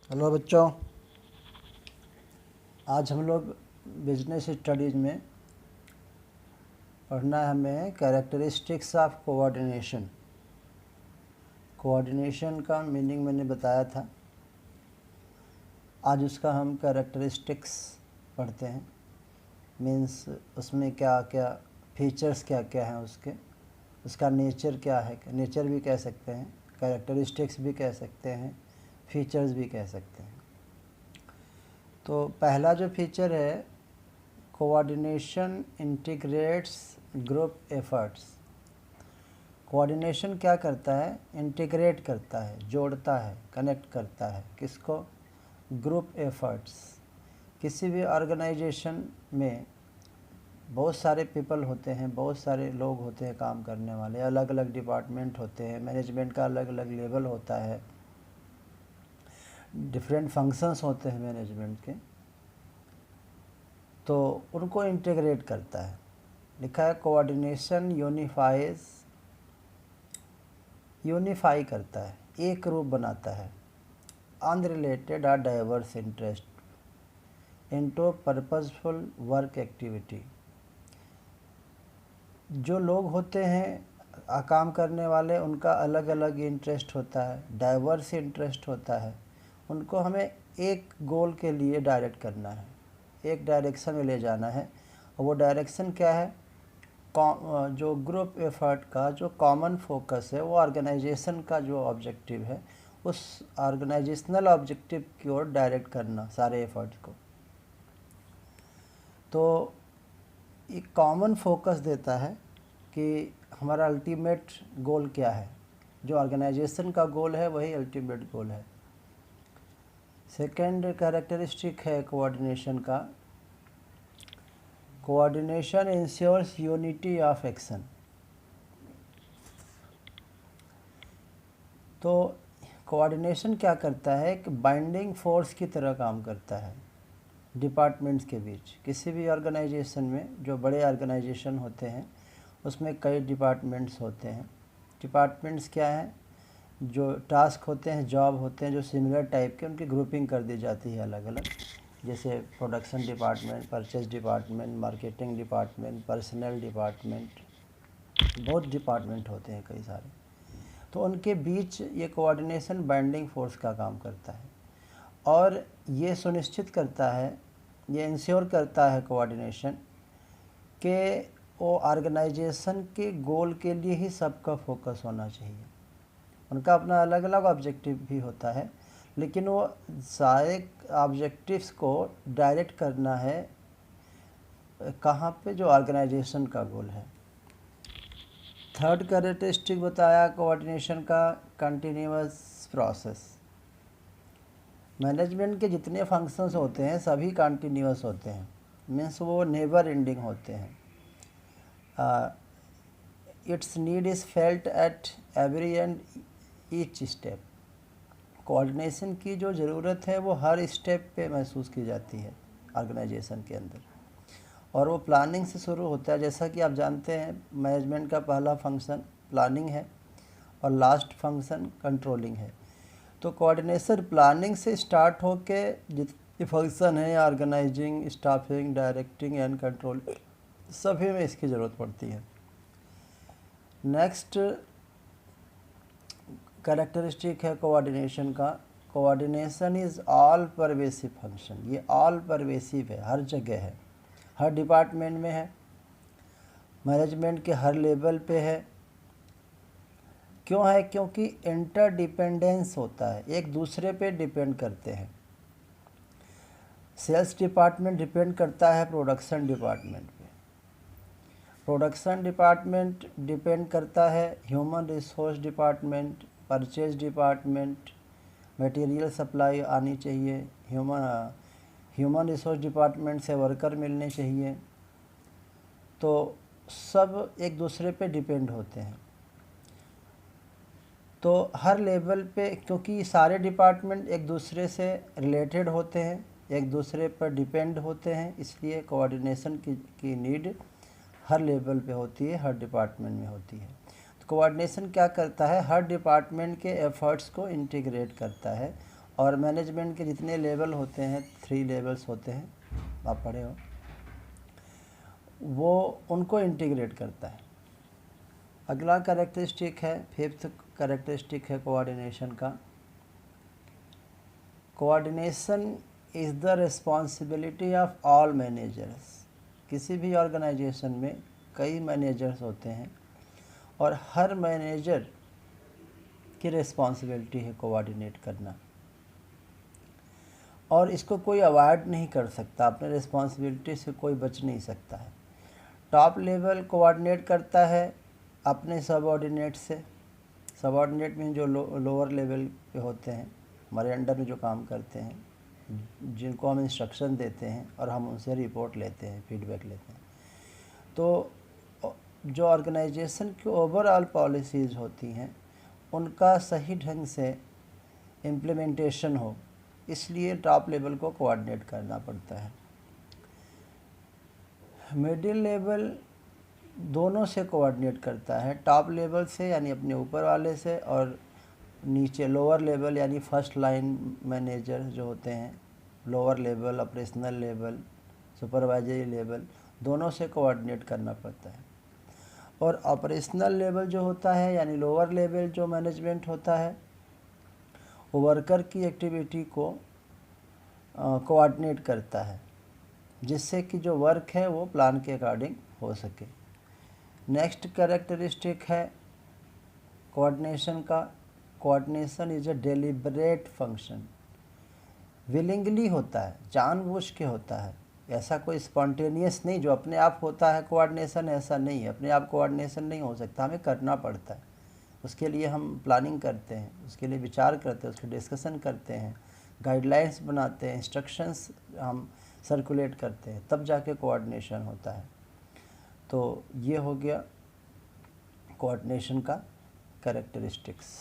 Hello बच्चों, आज हम लोग बिजनेस स्टडीज़ में पढ़ना है हमें कैरेक्टरिस्टिक्स ऑफ कोऑर्डिनेशन। कोऑर्डिनेशन का मीनिंग मैंने बताया था, आज उसका हम कैरेक्टरिस्टिक्स पढ़ते हैं। मीन्स उसमें क्या क्या फीचर्स क्या क्या हैं उसका नेचर क्या है। नेचर भी कह सकते हैं, कैरेक्टरिस्टिक्स भी कह सकते हैं, फीचर्स भी कह सकते हैं। तो पहला जो फीचर है, coordination integrates group efforts. Coordination क्या करता है? इंटीग्रेट करता है, जोड़ता है, कनेक्ट करता है। किसको? Group efforts. किसी भी ऑर्गेनाइजेशन में बहुत सारे पीपल होते हैं, बहुत सारे लोग होते हैं काम करने वाले, अलग अलग डिपार्टमेंट होते हैं, मैनेजमेंट का अलग अलग लेवल होता है, डिफरेंट फंक्शंस होते हैं मैनेजमेंट के, तो उनको इंटीग्रेट करता है। लिखा है कोऑर्डिनेशन यूनिफाई करता है, एक रूप बनाता है अनरिलेटेड और diverse interest into purposeful work activity. जो लोग होते हैं काम करने वाले, उनका अलग अलग इंटरेस्ट होता है, डाइवर्स इंटरेस्ट होता है। उनको हमें एक गोल के लिए डायरेक्ट करना है, एक डायरेक्शन में ले जाना है। और वो डायरेक्शन क्या है? जो ग्रुप एफर्ट का जो कॉमन फोकस है, वो ऑर्गेनाइजेशन का जो ऑब्जेक्टिव है, उस ऑर्गेनाइजेशनल ऑब्जेक्टिव की ओर डायरेक्ट करना सारे एफर्ट को। तो एक कॉमन फोकस देता है कि हमारा अल्टीमेट गोल क्या है। जो ऑर्गेनाइजेशन का गोल है वही अल्टीमेट गोल है। सेकेंड कैरेक्टरिस्टिक है कोऑर्डिनेशन का, coordination ensures unity of action. तो कोऑर्डिनेशन क्या करता है कि बाइंडिंग फोर्स की तरह काम करता है डिपार्टमेंट्स के बीच। किसी भी ऑर्गेनाइजेशन में, जो बड़े ऑर्गेनाइजेशन होते हैं, उसमें कई डिपार्टमेंट्स होते हैं। डिपार्टमेंट्स क्या हैं? जो टास्क होते हैं, जॉब होते हैं, जो सिमिलर टाइप के, उनकी ग्रुपिंग कर दी जाती है अलग अलग। जैसे production department, purchase department, marketing department, personal department, बहुत डिपार्टमेंट होते हैं कई सारे। तो उनके बीच ये कोऑर्डिनेशन बाइंडिंग फोर्स का काम करता है और ये सुनिश्चित करता है, ये इंश्योर करता है कोऑर्डिनेशन कि वो ऑर्गेनाइजेशन के गोल के लिए ही सबका फोकस होना चाहिए। उनका अपना अलग अलग ऑब्जेक्टिव भी होता है, लेकिन वो सारे ऑब्जेक्टिव्स को डायरेक्ट करना है कहाँ पे? जो ऑर्गेनाइजेशन का गोल है। थर्ड कैरेक्टरिस्टिक बताया कोऑर्डिनेशन का, कंटिन्यूअस प्रोसेस। मैनेजमेंट के जितने फंक्शंस होते हैं सभी कंटिन्यूअस होते हैं, मीन्स वो नेवर एंडिंग होते हैं। It's need is felt at every and each step. Coordination की जो ज़रूरत है वो हर स्टेप पे महसूस की जाती है ऑर्गेनाइजेशन के अंदर, और वो प्लानिंग से शुरू होता है। जैसा कि आप जानते हैं, मैनेजमेंट का पहला फंक्शन प्लानिंग है और लास्ट फंक्शन कंट्रोलिंग है। तो कोऑर्डिनेशन प्लानिंग से स्टार्ट होके जितने फंक्शन हैं, organising, staffing, directing and control, सभी में इसकी ज़रूरत पड़ती है। नेक्स्ट कैरेक्टरिस्टिक है कोऑर्डिनेशन का, coordination is all pervasive function. ये ऑल परवेसिव है, हर जगह है, हर डिपार्टमेंट में है, मैनेजमेंट के हर लेवल पे है। क्यों है? क्योंकि इंटरडिपेंडेंस होता है, एक दूसरे पे डिपेंड करते हैं। सेल्स डिपार्टमेंट डिपेंड करता है प्रोडक्शन डिपार्टमेंट पे, प्रोडक्शन डिपार्टमेंट डिपेंड करता है human resource department, purchase department, material supply आनी चाहिए, ह्यूमन रिसोर्स डिपार्टमेंट से वर्कर मिलने चाहिए। तो सब एक दूसरे पे डिपेंड होते हैं। तो हर लेवल पे, क्योंकि सारे डिपार्टमेंट एक दूसरे से रिलेटेड होते हैं, एक दूसरे पर डिपेंड होते हैं, इसलिए कोऑर्डिनेशन की नीड हर लेवल पे होती है, हर डिपार्टमेंट में होती है। तो कोऑर्डिनेशन क्या करता है? हर डिपार्टमेंट के एफर्ट्स को इंटीग्रेट करता है और मैनेजमेंट के जितने लेवल होते हैं, 3 लेवल्स होते हैं, आप पढ़े हो, वो उनको इंटीग्रेट करता है। अगला कैरेक्टरिस्टिक है, 5th कैरेक्टरिस्टिक है कोऑर्डिनेशन का। Coordination is the responsibility of all managers. किसी भी ऑर्गेनाइजेशन में कई मैनेजर्स होते हैं और हर मैनेजर की रिस्पॉन्सिबिलिटी है कोऑर्डिनेट करना, और इसको कोई अवॉइड नहीं कर सकता, अपने रिस्पॉन्सिबिलिटी से कोई बच नहीं सकता है। टॉप लेवल कोऑर्डिनेट करता है अपने सबऑर्डिनेट से। सबऑर्डिनेट मीन जो लोअर लेवल पे होते हैं, हमारे अंडर में जो काम करते हैं, जिनको हम इंस्ट्रक्शन देते हैं और हम उनसे रिपोर्ट लेते हैं, फीडबैक लेते हैं। तो जो ऑर्गेनाइजेशन की ओवरऑल पॉलिसीज़ होती हैं उनका सही ढंग से इम्प्लीमेंटेशन हो, इसलिए टॉप लेवल को कोऑर्डिनेट करना पड़ता है। मिडिल लेवल दोनों से कोऑर्डिनेट करता है, टॉप लेवल से यानी अपने ऊपर वाले से, और नीचे लोअर लेवल यानी फर्स्ट लाइन मैनेजर जो होते हैं, lower level, operational level, supervisory level, दोनों से कोऑर्डिनेट करना पड़ता है। और ऑपरेशनल लेवल जो होता है यानी लोअर लेवल जो मैनेजमेंट होता है, वो वर्कर की एक्टिविटी को कोऑर्डिनेट करता है, जिससे कि जो वर्क है वो प्लान के अकॉर्डिंग हो सके। नेक्स्ट कैरेक्टरिस्टिक है कोऑर्डिनेशन का। Coordination is a deliberate function. Willingly होता है, जानबूझ के होता है, ऐसा कोई स्पॉन्टेनियस नहीं जो अपने आप होता है कोऑर्डिनेशन, ऐसा नहीं है। अपने आप कोऑर्डिनेशन नहीं हो सकता, हमें करना पड़ता है। उसके लिए हम प्लानिंग करते हैं, उसके लिए विचार करते हैं, उसके डिस्कशन करते हैं, गाइडलाइंस बनाते हैं, इंस्ट्रक्शंस हम सर्कुलेट करते हैं, तब जाके कोऑर्डिनेशन होता है। तो ये हो गया कोऑर्डिनेशन का कैरेक्टरिस्टिक्स।